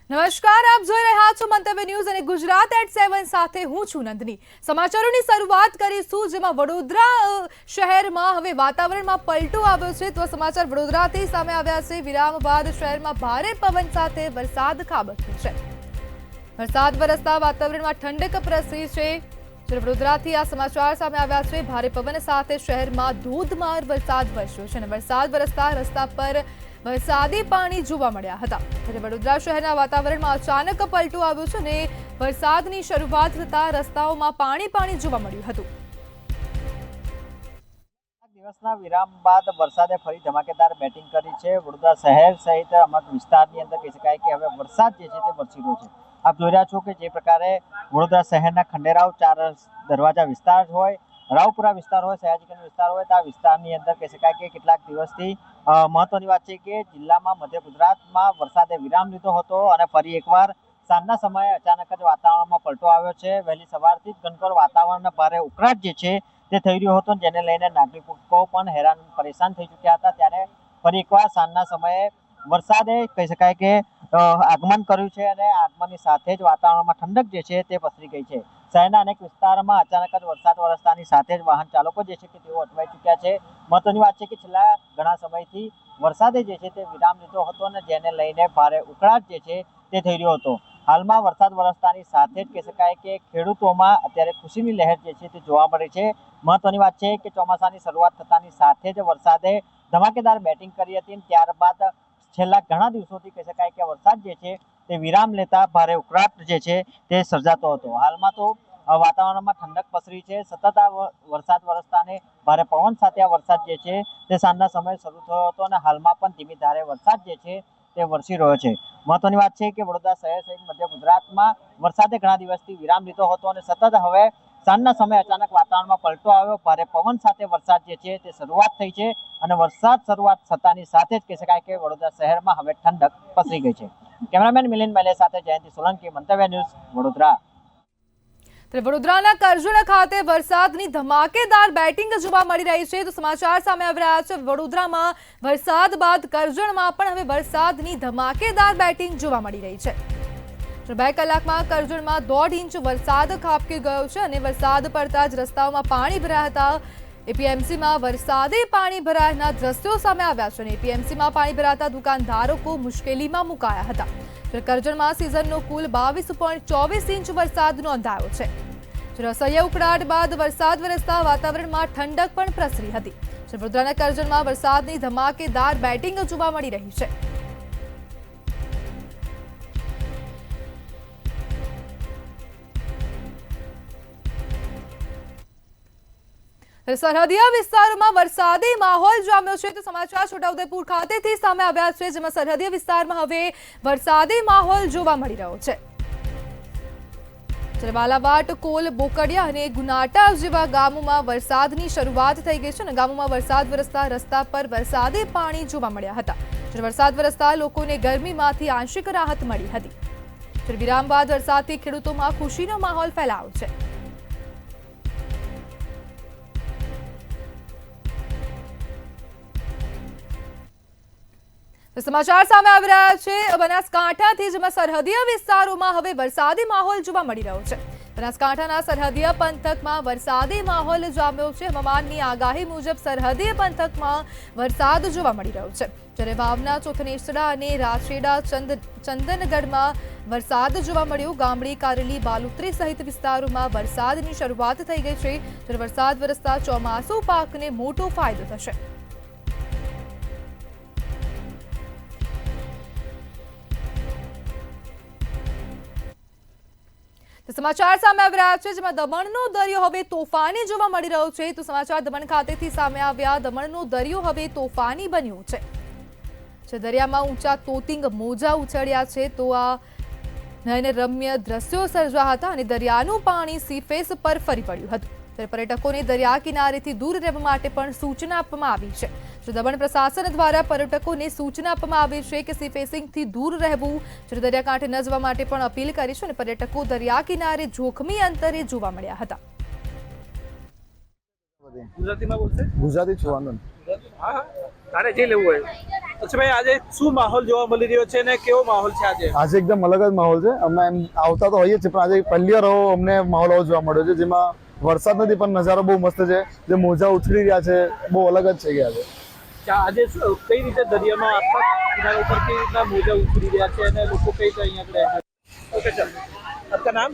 નમસ્કાર, આપ જોઈ રહ્યા છો મંતવ્ય ન્યૂઝ અને ગુજરાત એટ 7 સાથે હું છું નંદની। સમાચારોની શરૂઆત કરીશું, જેમાં વડોદરા શહેરમાં હવે વાતાવરણમાં પલટો આવ્યો છે। તો સમાચાર વડોદરાથી સામે આવ્યા છે। વિરામ બાદ શહેરમાં ભારે પવન સાથે વરસાદ ખાબક્યો છે। વરસાદ વરસતા વાતાવરણમાં ઠંડક પ્રસરી છે। વડોદરાથી આ સમાચાર સામે આવ્યા છે। ભારે પવન સાથે શહેરમાં ધોધમાર વરસાદ વરસ્યો છે અને વરસાદ વરસતા રસ્તા પર વરસાદી પાણી જોવા મળ્યા હતા। ત્યારે વડોદરા શહેરના વાતાવરણમાં અચાનક પલટો આવ્યો છે અને વરસાદની શરૂઆત થતા રસ્તાઓમાં પાણી જોવા મળ્યું હતું। દિવસના વિરામ બાદ વરસાદે ફરી ધમાકેદાર બેટિંગ કરી છે। વડોદરા શહેર સહિત અમુક વિસ્તારની અંદર કહી શકાય કે હવે વરસાદ જે છે તે વરસી રહ્યો છે। આપ જોઈ રહ્યા છો કે જે પ્રકારે વડોદરા શહેરના ખંડેરાવ ચાર દરવાજા વિસ્તાર હોય, રાવપુરા વિસ્તાર હોય, સયાજીગંજ વિસ્તાર હોય, તો આ વિસ્તારની અંદર કહી શકાય કે કેટલાક દિવસથી મહત્વની વાત છે કે જિલ્લામાં મધ્ય ગુજરાતમાં વરસાદે વિરામ લીધો હતો અને ફરી એકવાર સાંજના સમયે અચાનક જ વાતાવરણમાં પલટો આવ્યો છે। વહેલી સવારથી જ ઘનઘોર વાતાવરણ ભારે ઉકળાટ જે છે તે થઈ રહ્યો હતો, જેને લઈને નાગરિકો પણ હેરાન પરેશાન થઈ ચૂક્યા હતા। ત્યારે ફરી એકવાર સાંજના સમયે વરસાદે કહી શકાય કે આગમન કર્યું છે અને આગમનની સાથે જ વાતાવરણમાં ઠંડક જે છે તે પસરી ગઈ છે। શહેરના અનેક વિસ્તારમાં અચાનક જ વરસાદ વરસતાની સાથે જ વાહન ચાલકો જે છે કે તેઓ અટવાઈ ચૂક્યા છે। મહત્વની વાત છે કે છેલ્લા ઘણા સમયથી વરસાદે જે છે તે વિરામ લીધો હતો અને જેને લઈને ભારે ઉકળાટ જે છે તે થઈ રહ્યો હતો। હાલમાં વરસાદ વરસતાની સાથે જ કહી શકાય કે ખેડૂતોમાં અત્યારે ખુશીની લહેર જે છે તે જોવા મળે છે। મહત્વની વાત છે કે ચોમાસાની શરૂઆત થતાની સાથે જ વરસાદે ધમાકેદાર બેટિંગ કરી હતી, ત્યારબાદ છેલ્લા ઘણા દિવસોથી કહી શકાય કે વરસાદ જે છે તે વિરામ લેતા ભારે ઉકળાટ જે છે તે સર્જાતો હતો। હાલમાં તો વાતાવરણમાં ઠંડક પસરી છે। સતત આ વરસાદ વરસતાને ભારે પવન સાથે આ વરસાદ જે છે તે સાંજના સમયે શરૂ થયો હતો અને હાલમાં પણ ધીમી ધારે વરસાદ જે છે તે વરસી રહ્યો છે। મહત્વની વાત છે કે વડોદરા શહેર સહિત મધ્ય ગુજરાતમાં વરસાદે ઘણા દિવસથી વિરામ લીધો હતો અને સતત હવે સાંજના સમયે અચાનક વાતાવરણમાં પલટો આવ્યો। ભારે પવન સાથે વરસાદ જે છે તે શરૂઆત થઈ છે અને વરસાદ શરૂઆત થતાની સાથે જ કહી શકાય કે વડોદરા શહેરમાં હવે ઠંડક પસરી ગઈ છે। કેમેરામેન મિલિંદ મલે સાથે જયંતિ સોલંકી, મંતવ્ય ન્યૂઝ, વડોદરા। વડોદરાના કરજણ ખાતે વરસાદની ધમાકેદાર બેટિંગ જોવા મળી રહી છે। તો સમાચાર સામે આવી રહ્યા છે। વડોદરામાં વરસાદ બાદ કરજણમાં પણ હવે વરસાદની ધમાકેદાર બેટિંગ જોવા મળી રહી છે। 2 કલાકમાં કરજણમાં 1.5 ઇંચ વરસાદ ખાબકી ગયો છે અને વરસાદ પડતા જ રસ્તાઓમાં પાણી ભરાયા હતા। એપીએમસીમાં વરસાદે પાણી ભરાયાના દ્રશ્યો સામે આવ્યા છે અને એપીએમસીમાં પાણી ભરાતા દુકાનદારો મુશ્કેલીમાં મુકાયા હતા। કરજણમાં સિઝનનો કુલ 22.24 ઇંચ વરસાદ નોંધાયો છે। રસૈયા ઉકળાટ બાદ વરસાદ વરસતા વાતાવરણમાં ઠંડક પણ પ્રસરી હતી। વડોદરાના કરજણમાં વરસાદની ધમાકેદાર બેટિંગ જોવા મળી રહી છે। સરહદીય વિસ્તારોમાં વરસાદી માહોલ જામ્યો છે। તો સમાચાર છોટાઉદેપુર ખાતેથી સામે આવ્યા છે, જેમાં સરહદીય વિસ્તારમાં હવે વરસાદી માહોલ જોવા મળી રહ્યો છે। બાલાવાટ, કોલ, બોકડિયા અને ગુનાટા જેવા ગામોમાં વરસાદની શરૂઆત થઈ ગઈ છે અને ગામોમાં વરસાદ વરસતા રસ્તા પર વરસાદી પાણી જોવા મળ્યા હતા। વરસાદ વરસતા લોકોને ગરમીમાંથી આંશિક રાહત મળી હતી। વિરામ બાદ વરસાદથી ખેડૂતોમાં ખુશીનો માહોલ ફેલાયો છે। સમાચાર સામે આવી રહ્યા છે બનાસકાંઠાથી, જેમાં સરહદીય વિસ્તારોમાં હવે વરસાદી માહોલ જોવા મળી રહ્યો છે। બનાસકાંઠાના સરહદીય પંથકમાં વરસાદી માહોલ જામ્યો છે। હવામાનની આગાહી મુજબ સરહદીય પંથકમાં વરસાદ જોવા મળી રહ્યો છે, જ્યારે વાવના, ચોથનેસડા અને રાછેડા, ચંદનગઢમાં વરસાદ જોવા મળ્યો। ગામડી, કારેલી, બાલુત્રી સહિત વિસ્તારોમાં વરસાદની શરૂઆત થઈ ગઈ છે, જ્યારે વરસાદ વરસતા ચોમાસુ પાકને મોટો ફાયદો થશે। સમાચાર સામે આવી રહ્યા છે, જેમાં દમણનો દરિયો હવે તોફાની જોવા મળી રહ્યો છે। તો સમાચાર દમણ ખાતેથી સામે આવ્યા। દમણનો દરિયો હવે તોફાની બન્યો છે। દરિયામાં ઊંચા તોતિંગ મોજા ઉછળ્યા છે। તો આ નયનરમ્ય દ્રશ્યો સર્જાયા હતા અને દરિયાનું પાણી સીફેસ પર ફરી પડ્યું હતું। ત્યારે પર્યટકોને દરિયા કિનારેથી દૂર રહેવા માટે પણ સૂચના આપવામાં આવી છે। દમણ પ્રશાસન દ્વારા પર્યટકોને સૂચના આપવામાં આવી છે કે સી ફેસિંગથી દૂર રહેવું, દરિયાકાંઠે ન જવા માટે પણ અપીલ કરી છે અને પર્યટકો દરિયા કિનારે જોખમી અંતરે જોવા મળ્યા હતા। ગુજરાતી છું, આનંદ। હા, તારે જે લેવું હોય અચ્છા ભાઈ, આજે શું માહોલ જોવા મળી રહ્યો છે અને કેવો માહોલ છે આજે? આજે એકદમ અલગ જ માહોલ છે. અમે એમ આવતા તો હોઈએ જ છે, પણ આજે પહેલી વાર અમને માહોલ આવો જોવા મળ્યો છે, જેમાં વરસાદ નથી પણ નજારો બહુ મસ્ત છે. જે મોજા ઉછળી રહ્યા છે બહુ અલગ જ છે. આજે કઈ રીતે દરિયામાં આસપાસ કિનારા ઉપર કઈ રીતના મોજા ઉછળી રહ્યા છે અને લોકો કઈ રીતે અહીંયા રહે છે? ओके चल, आपका नाम?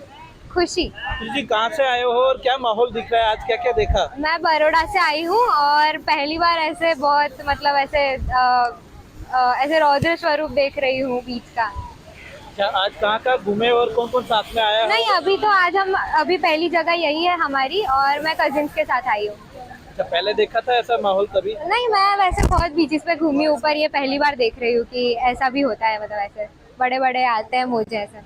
खुशी। खुशी जी, कहाँ से आए हो और क्या माहौल दिख रहा है आज, क्या क्या देखा? मैं बड़ौदा से आई हूँ और पहली बार ऐसे बहुत मतलब ऐसे रौद्र स्वरूप देख रही हूँ बीच का। क्या आज कहाँ कहाँ घूमे और कौन कौन साथ में आया? नहीं, अभी तो आज हम पहली जगह यही है हमारी और मैं कजिन्स के साथ आई हूँ। अच्छा, पहले देखा था ऐसा माहौल तभी? नहीं, मैं वैसे बहुत बीचेस पे घूमी ऊपर, ये पहली बार देख रही हूँ कि ऐसा भी होता है, मतलब ऐसे बड़े बड़े आते हैं मोजे ऐसे।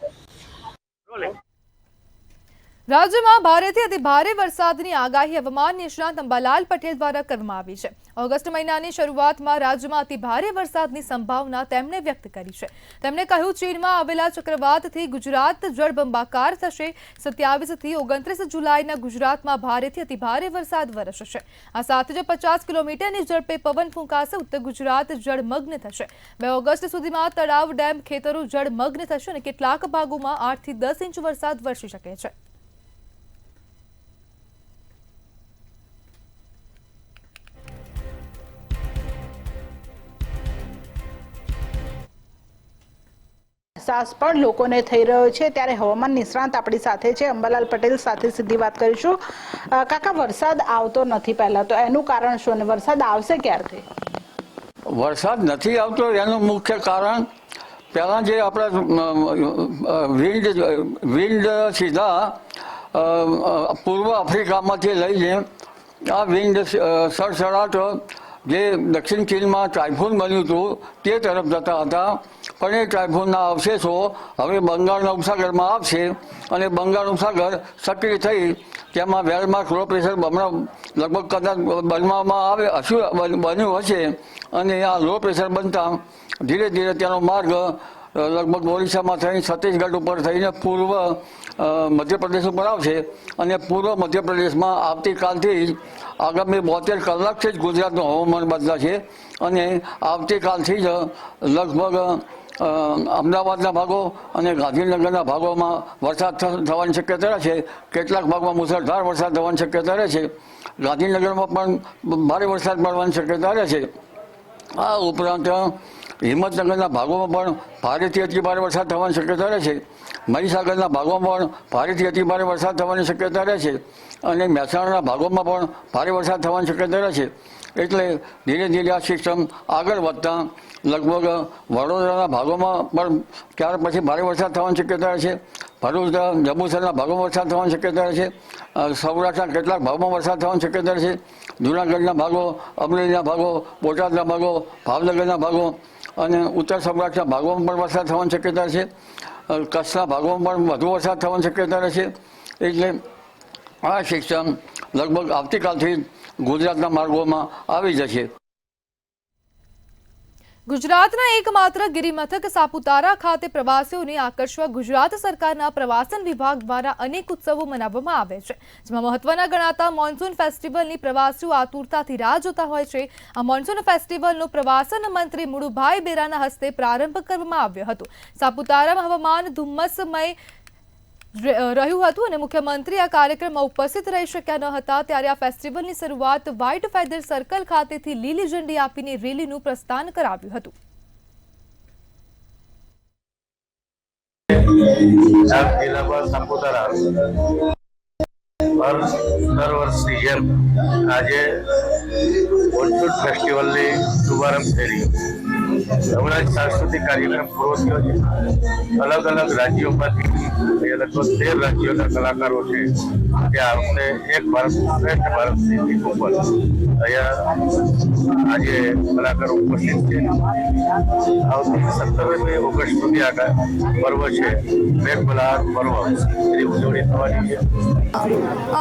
રાજ્યમાં ભારેથી અતિ ભારે વરસાદની આગાહી હવામાન નિષ્ણાત અંબાલાલ પટેલ દ્વારા કરવામાં આવી છે. ઓગસ્ટ મહિનાની શરૂઆતમાં રાજ્યમાં અતિ ભારે વરસાદની સંભાવના તેમણે વ્યક્ત કરી છે. તેમણે કહ્યું, ચીનમાં આવેલા ચક્રવાતથી ગુજરાત જળબંબાકાર થશે. 27 થી 29 જુલાઈના ગુજરાતમાં ભારેથી અતિ ભારે વરસાદ વરસશે. આ સાથે જ 50 કિલોમીટરની ઝડપે પવન ફૂંકાશે. ઉત્તર ગુજરાત જળમગ્ન થશે. 2 ઓગસ્ટ સુધીમાં તળાવ, ડેમ, ખેતરો જળમગ્ન થશે અને કેટલાક ભાગોમાં 8 થી 10 ઇંચ વરસાદ વરસી શકે છે. અહેસાસ પણ લોકોને થઈ રહ્યો છે. ત્યારે હવામાન નિષ્ણાત આપણી સાથે છે, અંબાલાલ પટેલ સાથે સીધી વાત કરીશું. કાકા, વરસાદ આવતો નથી પહેલા તો એનું કારણ શું અને વરસાદ આવશે ક્યારથી? વરસાદ નથી આવતો એનું મુખ્ય કારણ પહેલા જે આપણા વિન્ડ સીધા પૂર્વ આફ્રિકામાંથી લઈને આ વિન્ડ સડસડાટ જે દક્ષિણ ચીનમાં ટાઇફૂન બન્યું હતું તે તરફ જતા હતા. પણ એ ટાઇફૂનના અવશેષો હવે બંગાળના ઉપસાગરમાં આવશે અને બંગાળ ઉપસાગર સક્રિય થઈ તેમાં વેલમાર્ક લો પ્રેશર લગભગ કદાચ બન્યું હશે અને આ લો પ્રેશર બનતા ધીરે ધીરે તેનો માર્ગ લગભગ ઓરિસ્સામાં થઈને છત્તીસગઢ ઉપર થઈને પૂર્વ મધ્યપ્રદેશ ઉપર આવશે અને પૂર્વ મધ્યપ્રદેશમાં આવતીકાલથી જ આગામી 72 કલાકથી જ ગુજરાતનું હવામાન બદલાશે અને આવતીકાલથી જ લગભગ અમદાવાદના ભાગો અને ગાંધીનગરના ભાગોમાં વરસાદ થવાની શક્યતા રહે છે. કેટલાક ભાગમાં મુસળધાર વરસાદ થવાની શક્યતા રહે છે. ગાંધીનગરમાં પણ ભારે વરસાદ પડવાની શક્યતા રહે છે. આ ઉપરાંત હિંમતનગરના ભાગોમાં પણ ભારેથી અતિ ભારે વરસાદ થવાની શક્યતા રહે છે. મહીસાગરના ભાગોમાં પણ ભારેથી અતિ ભારે વરસાદ થવાની શક્યતા રહે છે અને મહેસાણાના ભાગોમાં પણ ભારે વરસાદ થવાની શક્યતા રહે છે. એટલે ધીરે ધીરે આ સિસ્ટમ આગળ વધતા લગભગ વડોદરાના ભાગોમાં પણ ત્યાર પછી ભારે વરસાદ થવાની શક્યતા રહે છે. ભરૂચ, જંબુસરના ભાગોમાં વરસાદ થવાની શક્યતા રહે છે. સૌરાષ્ટ્રના કેટલાક ભાગોમાં વરસાદ થવાની શક્યતા રહે છે. જૂનાગઢના ભાગો, અમરેલીના ભાગો, બોટાદના ભાગો, ભાવનગરના ભાગો અને ઉત્તર સૌરાષ્ટ્રના ભાગોમાં પણ વરસાદ થવાની શક્યતા છે. કચ્છના ભાગોમાં પણ વધુ વરસાદ થવાની શક્યતા રહે છે. એટલે આ સિસ્ટમ લગભગ આવતીકાલથી ગુજરાતના માર્ગોમાં આવી જશે. ગુજરાતના એકમાત્ર ગિરિમથક સાપુતારા ખાતે પ્રવાસીઓને આકર્ષવા ગુજરાત સરકારના પ્રવાસન વિભાગ દ્વારા અનેક ઉત્સવો મનાવવામાં આવે છે. જેમાં મહત્વના ગણાતા મોન્સૂન ફેસ્ટિવલની પ્રવાસીઓ આતુરતાથી રાહ જોતા હોય છે. આ મોન્સૂન ફેસ્ટિવલનો પ્રવાસન મંત્રી મુળુભાઈ બેરાના હસ્તે પ્રારંભ કરવામાં આવ્યો હતો. સાપુતારામાં હવામાન ધુમ્મસમય રહ્યું હતું અને મુખ્યમંત્રી આ કાર્યક્રમમાં ઉપસ્થિત રહી શક્યા ન હતા. ત્યારે આ ફેસ્ટિવલની શરૂઆત વ્હાઇટ ફેધર સર્કલ ખાતેથી લીલી ઝંડી આપીને રેલીનું પ્રસ્થાન કરાવ્યું હતું. દર વર્ષની જેમ આજે મોન્સૂન ફેસ્ટિવલની શુભારંભ થઈ રહ્યો. હમણાં જ સાંસ્કૃતિક કાર્યક્રમ પૂરો થયો છે. અલગ અલગ રાજ્યોમાંથી લગભગ 13 રાજ્યોના કલાકારો છે તે આ વખતે એક ભારત શ્રેષ્ઠ ભારતની થીમ ઉપર અહીંયા આજે કલાકારો ઉપસ્થિત છે. આવતી 17મી ઓગસ્ટ સુધી આ પર્વ છે, મેઘમલ્હાર પર્વ, એની ઉજવણી થવાની છે.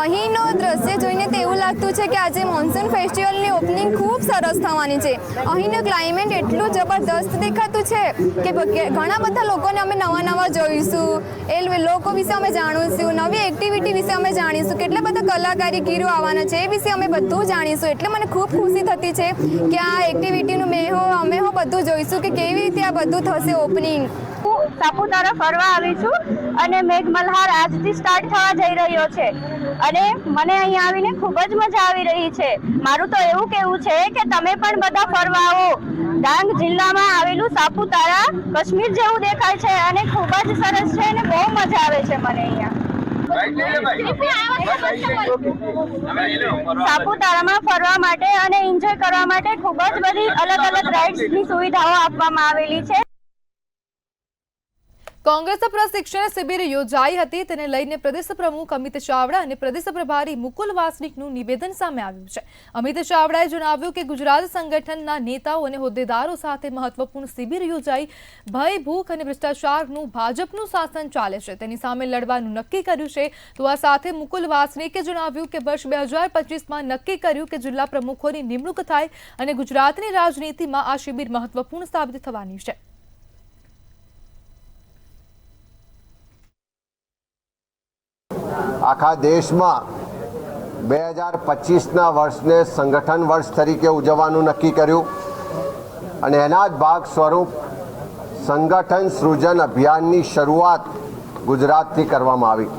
અહીંનો દ્રશ્ય જોઈને તો એવું લાગતું છે કે આજે મોન્સૂન ફેસ્ટિવલની ઓપનિંગ ખૂબ સરસ થવાની છે. અહીંનું ક્લાઇમેટ એટલું જ જબરદસ્ત દેખાતું છે કે ઘણા બધા લોકોને અમે નવા જોઈશું, એ લોકો વિશે અમે જાણીશું, નવી એક્ટિવિટી વિશે અમે જાણીશું, કેટલા બધા કલાકારીગીરો આવવાના છે એ વિશે અમે બધું જાણીશું. એટલે મને ખૂબ ખુશી થતી છે કે આ એક્ટિવિટીનું અમે બધું જોઈશું કે કેવી રીતે આ બધું થશે ઓપનિંગ. હું સાપુતારા ફરવા આવી છું અને મેઘમલ્હાર આજથી સ્ટાર્ટ થવા જઈ રહ્યો છે અને મને અહીંયા આવીને ખૂબ જ મજા આવી રહી છે. મારું તો એવું કહેવું છે કે તમે પણ બધા ફરવા આવો. ડાંગ જિલ્લામાં આવેલું સાપુતારા કાશ્મીર જેવું દેખાય છે અને ખૂબ જ સરસ છે અને બહુ મજા આવે છે મને અહીંયા. સાપુતારામાં ફરવા માટે અને એન્જોય કરવા માટે ખૂબ જ બધી અલગ અલગ રાઇડ્સની સુવિધાઓ આપવામાં આવેલી છે. કોંગ્રેસ પ્રશિક્ષણ શિબિર યોજાઈ હતી, તેને લઈને પ્રદેશ પ્રમુખ અમિત ચાવડા અને પ્રદેશ પ્રભારી મુકુલ વાસનિકનું નિવેદન સામે આવ્યું છે. અમિત ચાવડાએ જણાવ્યું કે ગુજરાત સંગઠનના નેતાઓ અને હોદ્દેદારો સાથે મહત્વપૂર્ણ શિબિર યોજાઈ. ભય, ભૂખ અને ભ્રષ્ટાચારનું ભાજપનું શાસન ચાલે છે, તેની સામે લડવાનું નક્કી કર્યું છે. તો આ સાથે મુકુલ વાસનિકે જણાવ્યું કે વર્ષ 2025માં નક્કી કર્યું કે જિલ્લા પ્રમુખોની નિમણૂક થાય અને ગુજરાતની રાજનીતિમાં આ શિબિર મહત્વપૂર્ણ સાબિત થવાની છે. આખા દેશમાં 2025ના વર્ષને સંગઠન વર્ષ તરીકે ઉજવવાનું નક્કી કર્યું અને એના જ ભાગ સ્વરૂપ સંગઠન સૃજન અભિયાનની શરૂઆત ગુજરાતથી કરવામાં આવી.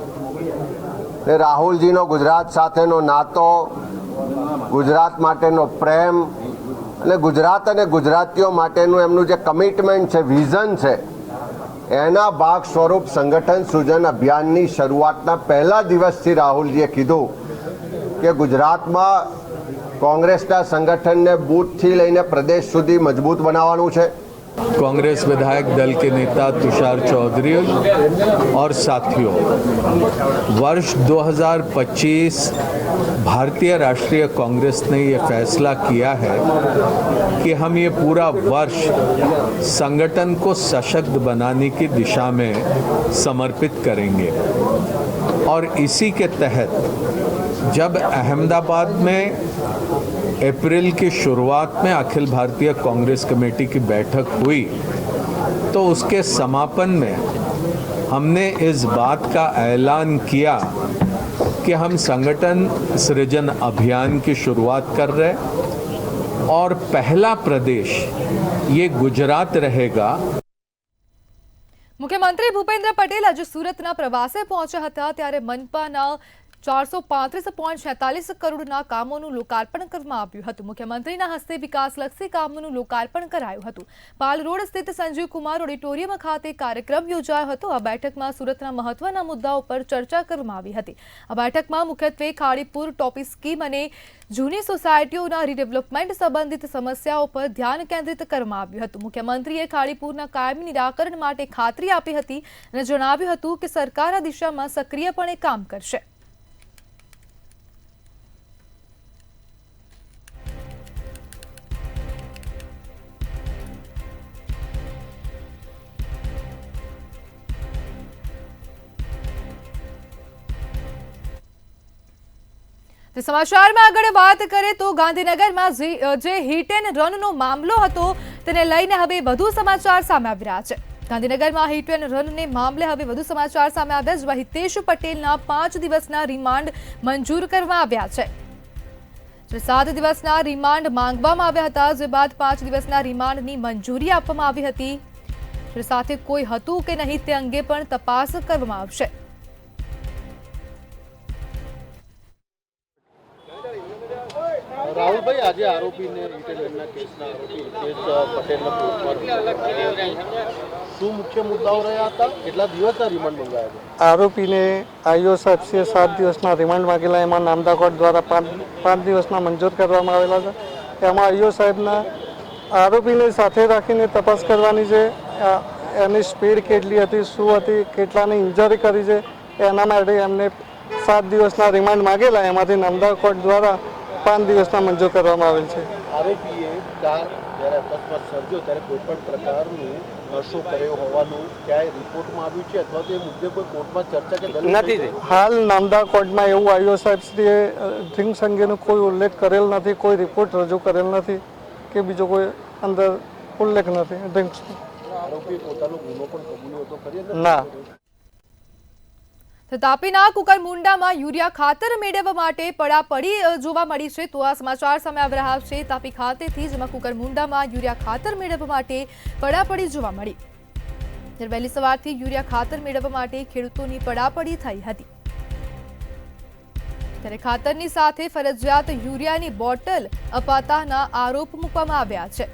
ને રાહુલજીનો ગુજરાત સાથેનો નાતો, ગુજરાત માટેનો પ્રેમ અને ગુજરાત અને ગુજરાતીઓ માટેનું એમનું જે કમિટમેન્ટ છે, વિઝન છે, એના ભાગ સ્વરૂપ સંગઠન સૃજન અભિયાનની શરૂઆતના પહેલા દિવસથી રાહુલજીએ કીધું કે ગુજરાતમાં કોંગ્રેસના સંગઠનને બૂથથી લઈને પ્રદેશ સુધી મજબૂત બનાવવાનું છે. कांग्रेस विधायक दल के नेता तुषार चौधरी और साथियों, वर्ष 2025 भारतीय राष्ट्रीय कांग्रेस ने ये फैसला किया है कि हम ये पूरा वर्ष संगठन को सशक्त बनाने की दिशा में समर्पित करेंगे और इसी के तहत जब अहमदाबाद में अप्रैल की शुरुआत में अखिल भारतीय कांग्रेस कमेटी की बैठक हुई तो उसके समापन में हमने इस बात का ऐलान किया कि हम संगठन सृजन अभियान की शुरुआत कर रहे और पहला प्रदेश ये गुजरात रहेगा. મુખ્યમંત્રી ભૂપેન્દ્ર પટેલ આજે સુરતના પ્રવાસે પહોંચ્યા હતા, ત્યારે મનપાના 435.46 કરોડના કામોનું લોકાર્પણ કરવામાં આવ્યું હતું. મુખ્યમંત્રીના હસ્તે વિકાસલક્ષી કામોનું લોકાર્પણ કરાયું હતું. પાલ રોડ સ્થિત સંજીવ કુમાર ઓડિટોરિયમ ખાતે કાર્યક્રમ યોજાયો હતો. આ બેઠકમાં સુરતના મહત્વના મુદ્દાઓ પર ચર્ચા કરવામાં આવી હતી. આ બેઠકમાં મુખ્યત્વે ખાડીપુર ટોપી સ્કીમ અને જૂની સોસાયટીઓના રીડેવલપમેન્ટ સંબંધિત સમસ્યાઓ પર ધ્યાન કેન્દ્રિત કરવામાં આવ્યું હતું. મુખ્યમંત્રીએ ખાડીપુરના કાયમી નિરાકરણ માટે ખાતરી આપી હતી અને જણાવ્યું હતું કે સરકાર આ દિશામાં સક્રિયપણે કામ કરશે. સમાચારમાં આગળ વાત કરીએ તો ગાંધીનગરમાં જે હિટ એન્ડ રનનો મામલો હતો તેને લઈને હવે વધુ સમાચાર સામે આવી રહ્યા છે. ગાંધીનગરમાં હિટ એન્ડ રનને મામલે હવે વધુ સમાચાર સામે આવ્યા, જેમાં હિતેશ પટેલના 5 દિવસના રિમાન્ડ મંજૂર કરવામાં આવ્યા છે. 7 દિવસના રિમાન્ડ માંગવામાં આવ્યા હતા, જે બાદ 5 દિવસના રિમાન્ડની મંજૂરી આપવામાં આવી હતી. સાથે કોઈ હતું કે નહીં તે અંગે પણ તપાસ કરવામાં આવશે. રાહુલભાઈ, આજે આરોપીને હિટેલના કેસના આરોપી હિતેશ પટેલના કોર્ટમાં શું મુખ્ય મુદ્દાઓ રહ્યા હતા? કેટલા દિવસના રિમાન્ડ મંગાવ્યા હતા? આરોપીને આઈઓ સાહેબે 7 દિવસના રિમાન્ડ માંગેલા, એમાં નામદા કોર્ટ દ્વારા 5 દિવસના મંજૂર કરવામાં આવેલા છે. એમાં આઈઓ સાહેબના આરોપીને સાથે રાખીને તપાસ કરવાની છે, એની સ્પીડ કેટલી હતી, શું હતી, કેટલાની ઇન્જરી કરી છે, એના માટે એમને 7 દિવસના રિમાન્ડ માંગેલા. એમાંથી નામદા કોર્ટ દ્વારા 5 દિવસના મંજૂર કરવામાં આવેલ છે. આરોપીએ કાર જ્યારે અકસ્માત સર્જ્યો ત્યારે કોઈ પણ પ્રકારનું નશો કર્યો હોવાનું ક્યાંય રિપોર્ટમાં આવ્યું છે અથવા તો એ મુદ્દે કોઈ કોર્ટમાં ચર્ચા કે નથી થઈ? હાલ નામદા કોર્ટમાં એવું આઈઓ સાહેબશ્રીએ ડ્રિંક્સ અંગેનો કોઈ ઉલ્લેખ કરેલ નથી, કોઈ રિપોર્ટ રજૂ કરેલ નથી કે બીજો કોઈ અંદર ઉલ્લેખ નથી ડ્રિંક્સ આરોપી પોતાનો ગુનો પણ કબૂલ્યો હતો ખરી અંદર? ના. તો તાપીના કુકરમુંડામાં યુરિયા ખાતર મેળવવા માટે પડાપડી જોવા મળી છે. તો આ સમાચાર સામે આવી રહ્યા છે તાપી ખાતેથી, જેમાં કુકરમુંડામાં યુરિયા ખાતર મેળવવા માટે પડાપડી જોવા મળી. ત્યારે વહેલી સવારથી યુરિયા ખાતર મેળવવા માટે ખેડૂતોની પડાપડી થઈ હતી. ત્યારે ખાતરની સાથે ફરજિયાત યુરિયાની બોટલ અપાતાના આરોપ મૂકવામાં આવ્યા છે.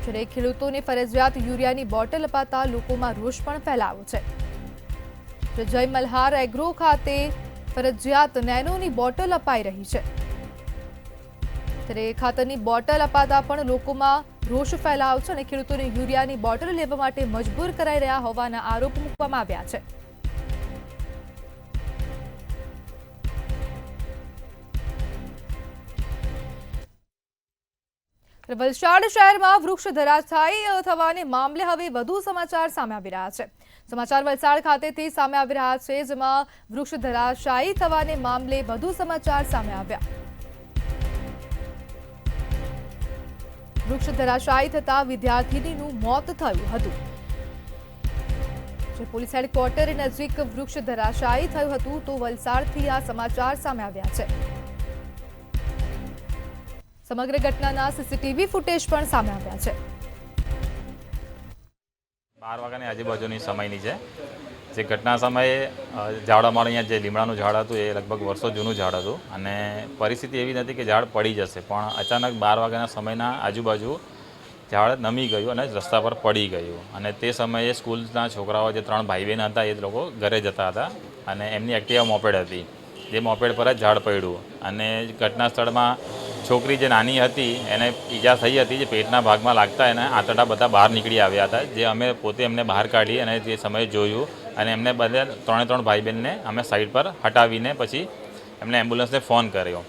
જ્યારે ખેડૂતોને ફરજિયાત યુરિયાની બોટલ અપાતા લોકોમાં રોષ પણ ફેલાયો છે. જય મલ્હાર એગ્રો ખાતે ફરજિયાત નેનોની બોટલ અપાઈ રહી છે. ત્યારે ખાતરની બોટલ અપાતા પણ લોકોમાં રોષ ફેલાયો છે અને ખેડૂતોને યુરિયાની બોટલ લેવા માટે મજબૂર કરાઈ રહ્યા હોવાના આરોપ મૂકવામાં આવ્યા છે. વલસાડ શહેરમાં વૃક્ષ ધરાશાયી થવાને મામલે હવે વધુ સમાચાર સામે આવી રહ્યા છે. સમાચાર વલસાડ ખાતેથી સામે આવી રહ્યા છે, જેમાં વૃક્ષ ધરાશાયી થવાને મામલે વધુ સમાચાર સામે આવ્યા. વૃક્ષ ધરાશાયી થતા વિદ્યાર્થીનીનું મોત થયું હતું. જે પોલીસ હેડક્વાર્ટર નજીક વૃક્ષ ધરાશાયી થયું હતું. તો વલસાડથી આ સમાચાર સામે આવ્યા છે. સમગ્ર ઘટનાના સીસીટીવી ફૂટેજ પણ સામે આવ્યા છે. 12 વાગ્યાની આજુબાજુની સમયની છે. જે ઘટના સમયે ઝાડમાં અહીંયા જે લીમડાનું ઝાડ હતું એ લગભગ વર્ષો જૂનું ઝાડ હતું અને પરિસ્થિતિ એવી નથી કે ઝાડ પડી જશે, પણ અચાનક 12 વાગ્યાના સમયના આજુબાજુ ઝાડ નમી ગયું અને રસ્તા પર પડી ગયું. અને તે સમયે સ્કૂલના છોકરાઓ જે 3 ભાઈ બહેન હતા એ લોકો ઘરે જતા હતા અને એમની એક્ટિવા મોપેડ હતી. જે મોપેડ પર જ ઝાડ પડ્યું અને ઘટના સ્થળમાં છોકરી જે નાની હતી એને ઈજા થઈ હતી, જે પેટના ભાગમાં લાગતા એને આંતરડા બધા બહાર નીકળી આવ્યા હતા. જે અમે પોતે એમને બહાર કાઢી અને તે સમયે જોયું અને એમને બધે 3 ભાઈ બહેનને અમે સાઈડ પર હટાવીને પછી એમને એમ્બ્યુલન્સને ફોન કર્યો.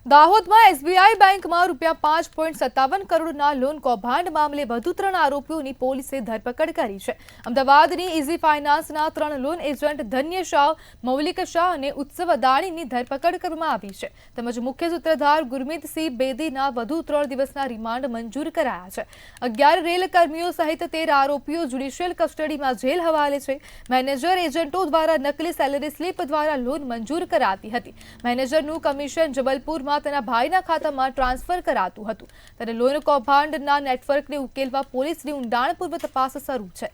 દાહોદમાં એસબીઆઈ બેંકમાં ₹5.57 કરોડના લોન કૌભાંડ મામલે વધુ 3 આરોપીઓની પોલીસે ધરપકડ કરી છે. અમદાવાદની ઇઝી ફાઇનાન્સના 3 લોન એજન્ટ ધન્ય શાહ, મૌલિક શાહ અને ઉત્સવ અદાણીની ધરપકડ કરવામાં આવી છે. તેમજ મુખ્ય સૂત્રધાર ગુરમીતસિંહ બેદીના વધુ 3 દિવસના રિમાન્ડ મંજૂર કરાયા છે. 11 રેલ કર્મીઓ સહિત 13 આરોપીઓ જ્યુડિશિયલ કસ્ટડીમાં જેલ હવાલે છે. મેનેજર એજન્ટો દ્વારા નકલી સેલરી સ્લીપ દ્વારા લોન મંજૂર કરાતી હતી. મેનેજરનું કમિશન જબલપુરમાં તેના ભાઈના ખાતામાં ટ્રાન્સફર કરાતું હતું. ત્યારે લોન કૌભાંડના નેટવર્કને ઉકેલવા પોલીસની ઊંડાણપૂર્વક તપાસ શરૂ છે.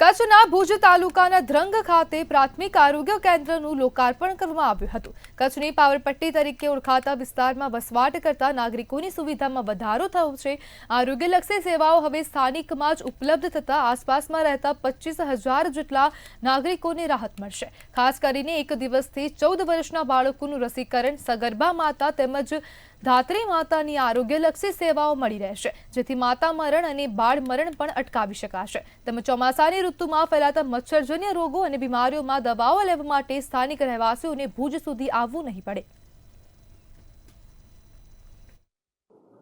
કચ્છના ભુજ તાલુકાના ધ્રંગ ખાતે પ્રાથમિક આરોગ્ય કેન્દ્રનું લોકાર્પણ કરવામાં આવ્યું હતું. કચ્છની પાવરપટ્ટી તરીકે ઓળખાતા વિસ્તારમાં વસવાટ કરતા નાગરિકોની સુવિધામાં વધારો થયો છે. આરોગ્યલક્ષી સેવાઓ હવે સ્થાનિકમાં જ ઉપલબ્ધ થતા આસપાસમાં રહેતા 25,000 જેટલા નાગરિકોને રાહત મળશે. ખાસ કરીને એક દિવસથી 14 વર્ષના બાળકોનું રસીકરણ, સગર્ભા માતા તેમજ ધાત્રી માતાની આરોગ્યલક્ષી સેવાઓ મળી રહેશે, જેથી માતા મરણ અને બાળ મરણ પણ અટકાવી શકાશે. તેમજ ચોમાસાની ઋતુમાં ફેલાતા મચ્છરજન્ય રોગો અને બીમારીઓમાં દવાઓ લેવા માટે સ્થાનિક રહેવાસીઓને ભુજ સુધી આવવું નહીં પડે.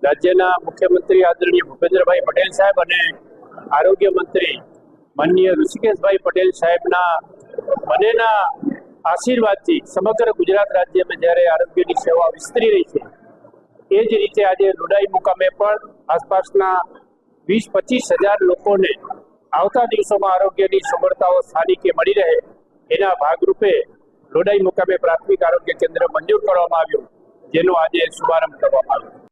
રાજ્યના મુખ્યમંત્રી આદરણીય ભૂપેન્દ્રભાઈ પટેલ સાહેબ અને આરોગ્ય મંત્રી માનનીય ઋષિકેશભાઈ પટેલ સાહેબના બંનેના આશીર્વાદથી સમગ્ર ગુજરાત રાજ્યમાં જ્યારે આરોગ્યની સેવા વિસ્તરી રહી છે, એ જ રીતે આજે લોડાઈ મુકામે પણ આસપાસના 20-25,000 લોકોને આવતા દિવસોમાં આરોગ્યની સગવડતાઓ સ્થાનિકે મળી રહે એના ભાગરૂપે લોડાઈ મુકામે પ્રાથમિક આરોગ્ય કેન્દ્ર મંજૂર કરવામાં આવ્યું, જેનો આજે શુભારંભ કરવામાં આવ્યો.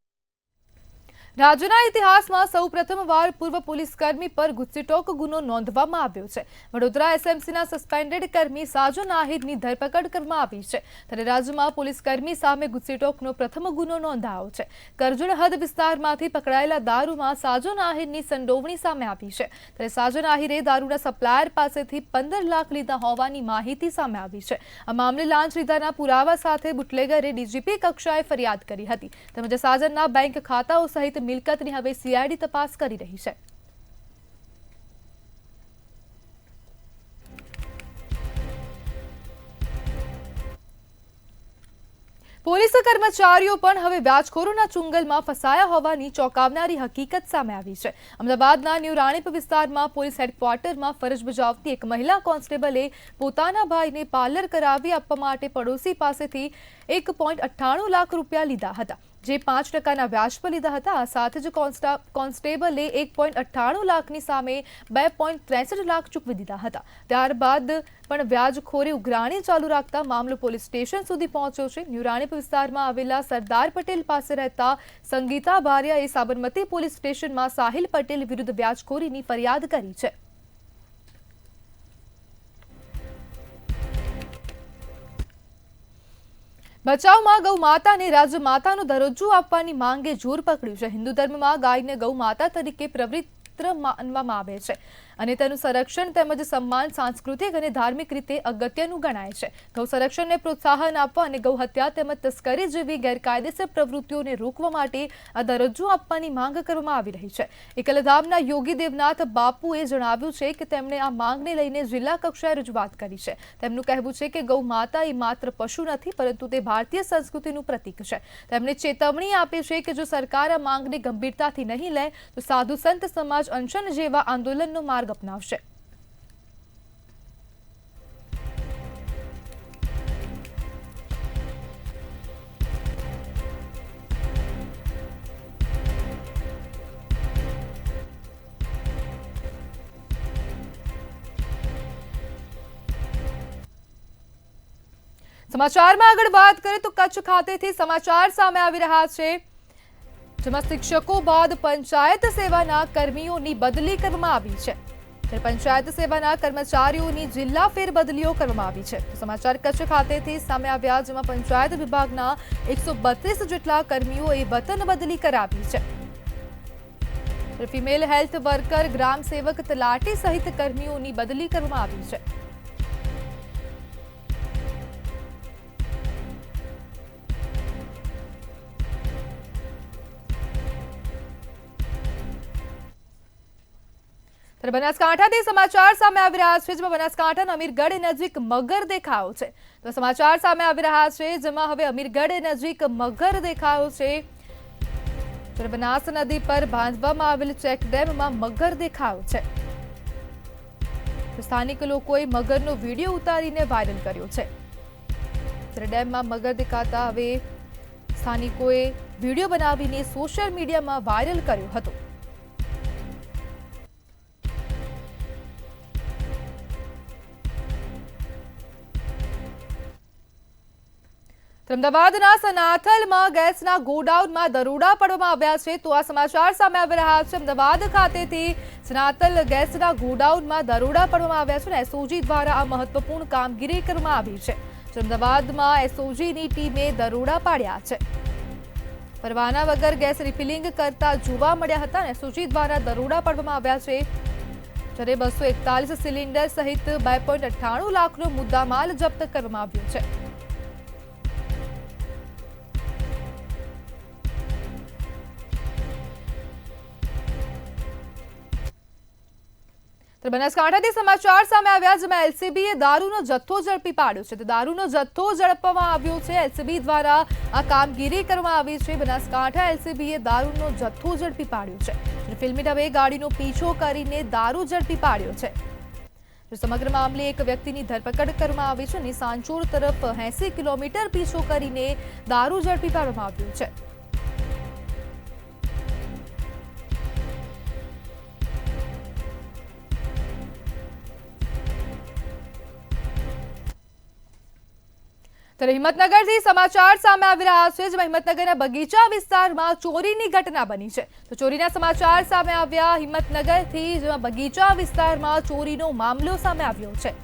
રાજ્યના ઇતિહાસમાં સૌ પ્રથમવાર પૂર્વ પોલીસકર્મી પર ગુસ્સીટોક ગુનો નોંધવામાં આવ્યો છે. વડોદરા એસએમસીના સસ્પેન્ડેડ કર્મી સાજન આહિરની ધરપકડ કરવામાં આવી છે. ત્યારે રાજ્યમાં પોલીસકર્મી સામે ગુસ્સીટોકનો પ્રથમ ગુનો નોંધાયો છે. કરજણ હદ વિસ્તારમાંથી પકડાયેલા દારૂમાં સાજન આહિરની સંડોવણી સામે આવી છે. ત્યારે સાજન આહિરે દારૂના સપ્લાયર પાસેથી 15 લાખ લીધા હોવાની માહિતી સામે આવી છે. આ મામલે લાંચ લીધાના પુરાવા સાથે બુટલેગરે ડીજીપી કક્ષાએ ફરિયાદ કરી હતી. તેમજ સાજનના બેંક ખાતાઓ સહિત મિલકતની હવે સીઆઈડી તપાસ કરી રહી છે. પોલીસ કર્મચારીઓ પણ હવે વ્યાજખોરોના ચુંગલમાં ફસાયા હોવાની ચોંકાવનારી હકીકત સામે આવી છે। અમદાવાદના ન્યૂ રાણીપ વિસ્તારમાં પોલીસ હેડક્વાર્ટરમાં ફરજ બજાવતી એક મહિલા કોન્સ્ટેબલે પોતાના ભાઈને પાર્લર કરાવી આપવા માટે પડોશી પાસેથી 1.98 લાખ રૂપિયા લીધા હતા, જે 5% વ્યાજ પર લીધા હતા। આ સાથે જ કોન્સ્ટેબલે 1.98 લાખની સામે 2.63 લાખ ચૂકવી દીધા હતા। ત્યારબાદ પણ વ્યાજખોરી ઉઘરાણી ચાલુ રાખતા મામલો પોલીસ સ્ટેશન સુધી પહોંચ્યો છે। ન્યૂ રાણીપ વિસ્તારમાં આવેલા સરદાર પટેલ પાસે રહેતા સંગીતા બારિયાએ સાબરમતી પોલીસ સ્ટેશનમાં સાહિલ પટેલ વિરુદ્ધ વ્યાજખોરીની ફરિયાદ કરી છે। બચાવમાં ગૌ માતાને રાજ્ય માતાનો દરજ્જો આપવાની માંગે જોર પકડ્યું છે। હિન્દુ ધર્મમાં ગાયને ગૌ માતા તરીકે પવિત્ર માનવામાં આવે છે અને તેનું સંરક્ષણ તેમજ સન્માન સાંસ્કૃતિક અને ધાર્મિક રીતે અગત્યનું ગણાય છે। ગૌ સંરક્ષણને પ્રોત્સાહન આપવા અને ગૌ હત્યા તેમજ તસ્કરી જેવી ગેરકાયદેસર પ્રવૃત્તિઓને રોકવા માટે આ દરજ્જો આપવાની માંગ કરવામાં આવી રહી છે। એકલધામના યોગી દેવનાથ બાપુએ જણાવ્યું છે કે તેમણે આ માંગને લઈને જિલ્લા કક્ષાએ રજૂઆત કરી છે। તેમનું કહેવું છે કે ગૌ માતા એ માત્ર પશુ નથી, પરંતુ તે ભારતીય સંસ્કૃતિનું પ્રતીક છે। તેમણે ચેતવણી આપી છે કે જો સરકાર આ માંગને ગંભીરતાથી નહીં લે તો સાધુ સંત સમાજ અનશન જેવા આંદોલનનો માર્ગ અપનાવશે। સમાચારમાં આગળ વાત કરીએ તો કચ્છ ખાતેથી સમાચાર સામે આવી રહ્યા છે, જેમાં શિક્ષકો બાદ પંચાયત સેવાના કર્મીઓની બદલી કરવામાં આવી છે। પંચાયત સેવાના કર્મચારીઓની જિલ્લા ફેરબદલીઓ કરવામાં આવી છે। સમાચાર કચ્છ ખાતેથી સામે આવ્યા, જેમાં પંચાયત વિભાગના 132 જેટલા કર્મીઓએ વતન બદલી કરાવી છે। ફિમેલ હેલ્થ વર્કર, ગ્રામ સેવક, તલાટી સહિત કર્મીઓની બદલી કરવામાં આવી છે। બનાસકાંઠાથી સમાચાર સામે આવી રહ્યા છે, જેમાં બનાસકાંઠાના અમીરગઢ નજીક મગર દેખાયો છે। તો સમાચાર સામે આવી રહ્યા છે, જેમાં હવે અમીરગઢ નજીક મગર દેખાયો છે। બનાસ નદી પર બાંધવામાં આવેલ ચેકડેમમાં મગર દેખાયો છે। સ્થાનિક લોકોએ મગરનો વિડીયો ઉતારીને વાયરલ કર્યો છે। ડેમમાં મગર દેખાતા હવે સ્થાનિકોએ વિડીયો બનાવીને સોશિયલ મીડિયામાં વાયરલ કર્યો હતો। અમદાવાદના સનાથલમાં ગેસના ગોડાઉનમાં દરોડા પાડવામાં આવ્યા છે। તો આ સમાચાર સામે આવી રહ્યા છે। અમદાવાદ ખાતેથી સનાથલ ગેસના ગોડાઉનમાં દરોડા પાડવામાં આવ્યા છે અને એસઓજી દ્વારા આ મહત્વપૂર્ણ કામગીરી કરવામાં આવી છે। અમદાવાદમાં એસઓજીની ટીમે દરોડા પાડ્યા છે। પરવાના વગર ગેસ રિફિલિંગ કરતા જોવા મળ્યા હતા અને એસઓજી દ્વારા દરોડા પાડવામાં આવ્યા છે। જ્યારે 241 સિલિન્ડર સહિત 2.98 લાખનો મુદ્દામાલ જપ્ત કરવામાં આવ્યો છે। બનાસકાંઠાથી સમાચાર સામે આવ્યા, જેમાં એલસીબીએ દારૂનો જથ્થો ઝડપી પાડ્યો છે। તો દારૂનો જથ્થો ઝડપવામાં આવ્યો છે। એલસીબી દ્વારા આ કામગીરી કરવામાં આવી છે। બનાસકાંઠા એલસીબીએ દારૂનો જથ્થો ઝડપી પાડ્યો છે। ફિલ્મી ઢબે ગાડીનો પીછો કરીને દારૂ ઝડપી પાડ્યો છે। સમગ્ર મામલે એક વ્યક્તિની ધરપકડ કરવામાં આવી છે અને સાંચોર તરફ 80 કિલોમીટર પીછો કરીને દારૂ ઝડપી પાડવામાં આવ્યો છે। ત્યારે હિંમતનગરથી સમાચાર સામે આવી રહ્યા છે, જેમાં હિંમતનગરના બગીચા વિસ્તારમાં ચોરીની ઘટના બની છે। તો ચોરીના સમાચાર સામે આવ્યા હિંમતનગરથી, જેમાં બગીચા વિસ્તારમાં ચોરીનો મામલો સામે આવ્યો છે।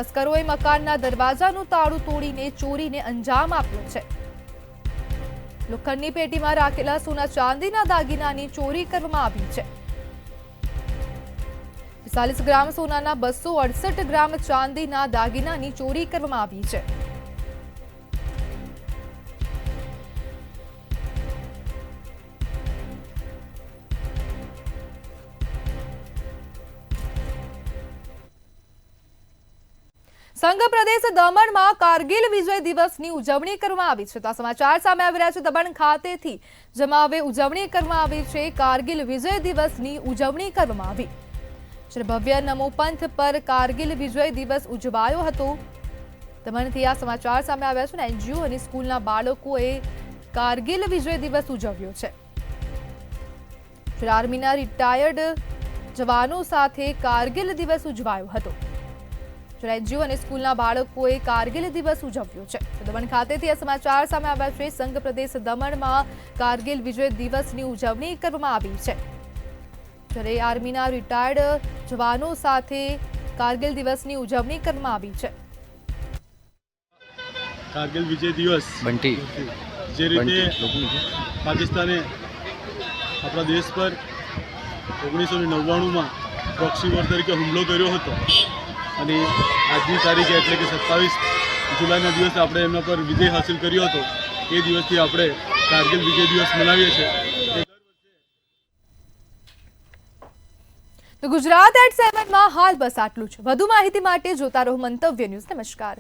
તસ્કરોએ મકાનના દરવાજાનું તાળું તોડીને ચોરીને અંજામ આપ્યો છે। લોખંડની પેટીમાં રાખેલા સોના ચાંદીના દાગીનાની ચોરી કરવામાં આવી છે। 40 ગ્રામ સોનાના 268 ગ્રામ ચાંદીના દાગીનાની ચોરી કરવામાં આવી છે। સંઘ પ્રદેશ દમણમાં કારગિલ વિજય દિવસની ઉજવણી કરવામાં આવી છે. તો આ સમાચાર સામે આવી રહ્યા છે દમણ ખાતેથી, જેમાં હવે ઉજવણી કરવામાં આવી છે. કારગિલ વિજય દિવસની ઉજવણી કરવામાં આવી. જ્યારે ભવ્ય નમો પંથ પર કારગિલ વિજય દિવસ ઉજવાયો હતો. દમણથી આ સમાચાર સામે આવ્યા છે. એનજીઓ અને સ્કૂલના બાળકોએ કારગિલ વિજય દિવસ ઉજવ્યો છે. આર્મીના રિટાયર્ડ જવાનો સાથે કારગિલ દિવસ ઉજવાયો હતો. એનજીઓ અને સ્કૂલના બાળકોએ કારગિલ દિવસ ઉજવ્યો છે. દમણ ખાતેથી આ સમાચાર સામે આવ્યા છે. સંઘ પ્રદેશ દમણમાં કારગિલ વિજય દિવસની ઉજવણી કરવામાં આવી છે. જ્યારે આર્મીના રિટાયર્ડ જવાનો સાથે કારગિલ દિવસની ઉજવણી કરવામાં આવી છે. કારગિલ વિજય દિવસ જે રીતે પાકિસ્તાને આપણા દેશ પર 1999માં પ્રોક્સી વોર તરીકે હુમલો કર્યો હતો અને આજની તારીખે એટલે કે 27 જુલાઈના દિવસે આપણે એમના પર વિજય હાંસલ કર્યો હતો. એ દિવસથી આપણે કારગિલ વિજય દિવસ મનાવીએ છીએ. તો ગુજરાત@7 માં હાલ બસ આટલું જ. વધુ માહિતી માટે જોતા રહો મંતવ્ય ન્યૂઝ. નમસ્કાર.